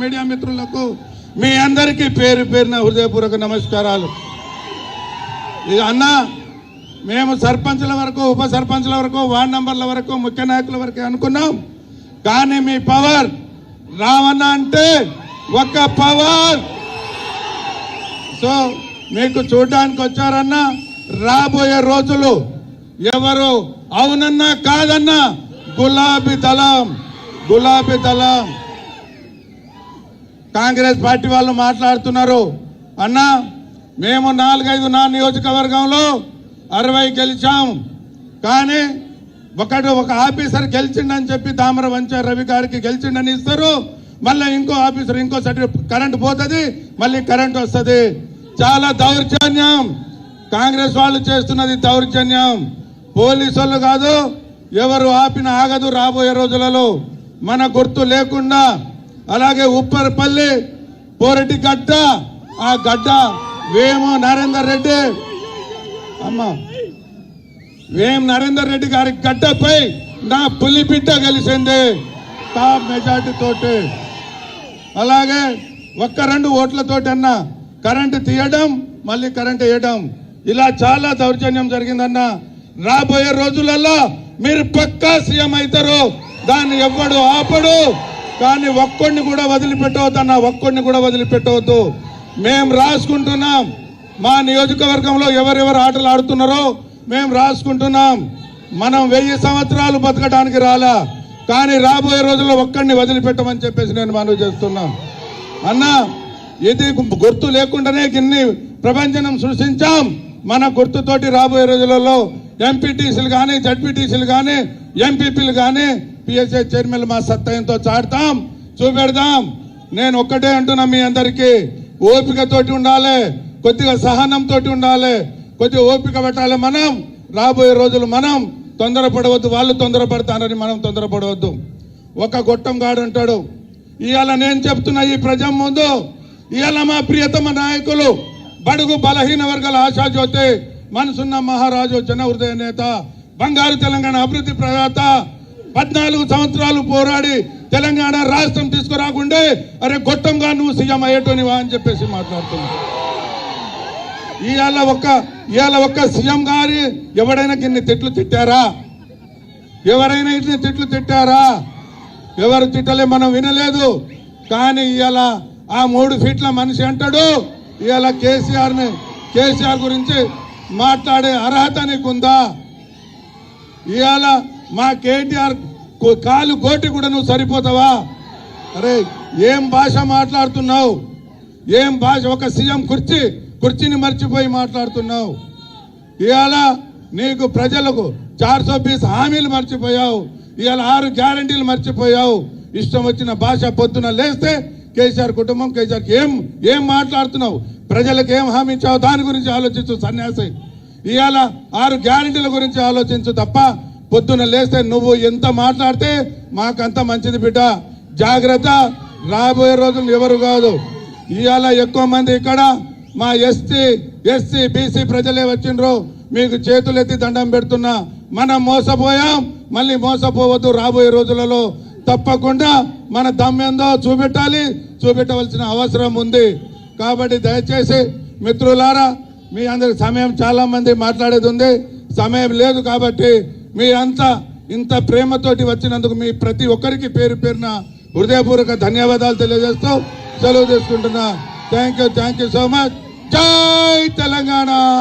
Media మిత్రులకు మీ అందరికీ పేరు పేరున హృదయపూర్వక నమస్కారాలు. ఇక అన్న మేము సర్పంచ్ల వరకు ఉప సర్పంచ్ల వరకు వార్డు నంబర్ల వరకు ముఖ్య నాయకుల వరకు అనుకున్నాం. కానీ మీ పవర్ రావన్న అంటే ఒక పవర్. సో మీకు చూడడానికి వచ్చారన్నా రాబోయే రోజులు ఎవరు అవునన్నా కాదన్నా గులాబీ దళం గులాబీ దళం. కాంగ్రెస్ పార్టీ వాళ్ళు మాట్లాడుతున్నారు అన్నా మేము 4-5 నా నియోజకవర్గంలో 60 గెలిచాం. కానీ ఒక ఆఫీసర్ గెలిచిండని చెప్పి దామర వంచ రవి గారికి గెలిచిండని ఇస్తారు. మళ్ళీ ఇంకో ఆఫీసర్ ఇంకో సర్టిఫికేట్ కరెంట్ పోతుంది, మళ్ళీ కరెంట్ వస్తుంది. చాలా దౌర్జన్యం కాంగ్రెస్ వాళ్ళు చేస్తున్నది, దౌర్జన్యం. పోలీసు వాళ్ళు కాదు, ఎవరు ఆపిన ఆగదు. రాబోయే రోజులలో మన గుర్తు లేకుండా అలాగే ఉప్పరపల్లి పోరటి గడ్డ, ఆ గడ్డ వేము నరేందర్ రెడ్డి వేం నరేందర్ రెడ్డి గారి గడ్డపై నా పులిపిట్ట గెలిచింది టాప్ మెజార్టీ తోటి. అలాగే 1-2 ఓట్లతోటి అన్న కరెంటు తీయడం, మళ్ళీ కరెంటు వేయడం, ఇలా చాలా దౌర్జన్యం జరిగిందన్న. రాబోయే రోజులలో మీరు పక్కా సీఎం అవుతారు, దాన్ని ఎవ్వడు ఆపడు. కానీ ఒక్కడిని కూడా వదిలిపెట్టవద్దు అన్న, ఒక్కడిని కూడా వదిలిపెట్టవద్దు. మేము రాసుకుంటున్నాం, మా నియోజకవర్గంలో ఎవరెవరు ఆటలు ఆడుతున్నారో మేము రాసుకుంటున్నాం. మనం 1000 సంవత్సరాలు బతకడానికి రాలా, కానీ రాబోయే రోజుల్లో ఒక్కడిని వదిలిపెట్టమని చెప్పేసి నేను మనవి చేస్తున్నాం. అన్న ఇది గుర్తు లేకుండానే ఇన్ని ప్రపంచం సృష్టించాం. మన గుర్తుతోటి రాబోయే రోజులలో ఎంపీటీసీలు కానీ జడ్పీటీసీలు కానీ ఎంపీపీలు కానీ పిఎస్ఐ చైర్మన్ మా సత్తాయంతో చాడతాం, చూపెడదాం. నేను ఒక్కటే అంటున్నా, మీ అందరికీ ఓపికతోటి ఉండాలి, కొద్దిగా సహనంతో ఉండాలి, కొద్దిగా ఓపిక పెట్టాలి. మనం రాబోయే రోజులు మనం తొందరపడవద్దు, వాళ్ళు తొందరపడతానని మనం తొందరపడవద్దు. ఒక గొట్టం గాడు అంటాడు, ఇవాళ నేను చెప్తున్నా ఈ ప్రజల ముందు, ఇవాళ మా ప్రియతమ నాయకులు బడుగు బలహీన వర్గాల ఆశాజ్యోతి, మనసున్న మహారాజు, జన హృదయ నేత, బంగారు తెలంగాణ అభివృద్ధి ప్రదాత, 14 సంవత్సరాలు పోరాడి తెలంగాణ రాష్ట్రం తీసుకురాకుండే అరే గొట్టంగా నువ్వు సీఎం అయ్యేటోనివా అని చెప్పేసి మాట్లాడుతున్నా. ఇవాళ ఒక్క సీఎం గారి ఎవడైనా ఇన్ని తిట్లు తిట్టారా? ఎవరైనా ఇన్ని తిట్లు తిట్టారా? ఎవరు తిట్టలే, మనం వినలేదు. కానీ ఇవాళ ఆ 3 ఫీట్ల మనిషి అంటాడు, ఇవాళ కేసీఆర్ గురించి మాట్లాడే అర్హత నీకుందా? ఇవాళ మా కేటీఆర్ కాలు కోటి కూడా నువ్వు సరిపోతావా? అరే ఏం భాష మాట్లాడుతున్నావు, ఏం భాష? ఒక సీఎం కుర్చీని మర్చిపోయి మాట్లాడుతున్నావు. ఇవాళ నీకు ప్రజలకు 420 హామీలు మర్చిపోయావు, ఇవాళ 6 గ్యారంటీలు మర్చిపోయావు. ఇష్టం వచ్చిన భాష. పొద్దున లేస్తే కేసీఆర్ కుటుంబం, కేసీఆర్కి ఏం మాట్లాడుతున్నావు? ప్రజలకు ఏం హామీ ఇచ్చావు దాని గురించి ఆలోచించు సన్యాసి. ఇవాళ 6 గ్యారంటీల గురించి ఆలోచించు తప్ప పొద్దున లేస్తే నువ్వు ఎంత మాట్లాడితే మాకంత మంచిది బిడ్డ. జాగ్రత్త, రాబోయే రోజులు ఎవరు కాదు. ఇవాళ ఎక్కువ మంది ఇక్కడ మా ఎస్సీ బీసీ ప్రజలే వచ్చిండ్రు, మీకు చేతులెత్తి దండం పెడుతున్నా. మనం మోసపోయాం, మళ్ళీ మోసపోవద్దు. రాబోయే రోజులలో తప్పకుండా మన దమ్మేందో చూపెట్టవలసిన అవసరం ఉంది. కాబట్టి దయచేసి మిత్రులారా, మీ అందరికి సమయం చాలా మంది మాట్లాడేది ఉంది, సమయం లేదు. కాబట్టి మీ అంతా ఇంత ప్రేమతోటి వచ్చినందుకు మీ ప్రతి ఒక్కరికి పేరు పేరున హృదయపూర్వక ధన్యవాదాలు తెలియజేస్తూ సెలవు తీసుకుంటున్నా. Thank you so much. జై తెలంగాణ.